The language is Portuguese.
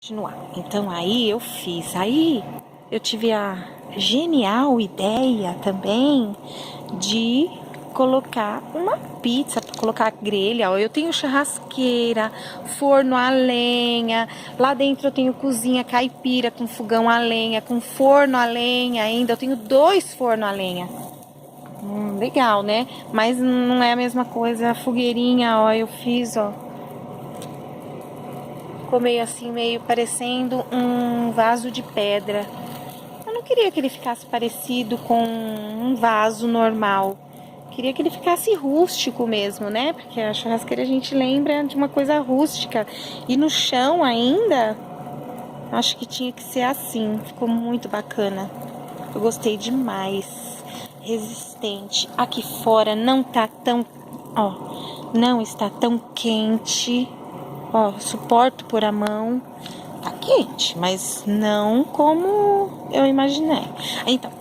Continuar. Então aí eu tive a genial ideia também de colocar uma pizza, colocar grelha. Ó, eu tenho churrasqueira, forno a lenha, lá dentro eu tenho cozinha caipira com fogão a lenha, com forno a lenha ainda. Eu tenho 2 fornos a lenha. Legal, né? Mas não é a mesma coisa. A fogueirinha, ó, eu fiz, ó. Ficou meio assim, meio parecendo um vaso de pedra. Eu não queria que ele ficasse parecido com um vaso normal. Queria que ele ficasse rústico mesmo, né? Porque a churrasqueira a gente lembra de uma coisa rústica. E no chão ainda, acho que tinha que ser assim. Ficou muito bacana. Eu gostei demais. Resistente. Aqui fora não tá tão... Ó, não está tão quente. Ó, suporto por a mão. Tá quente, mas não como eu imaginei. Então,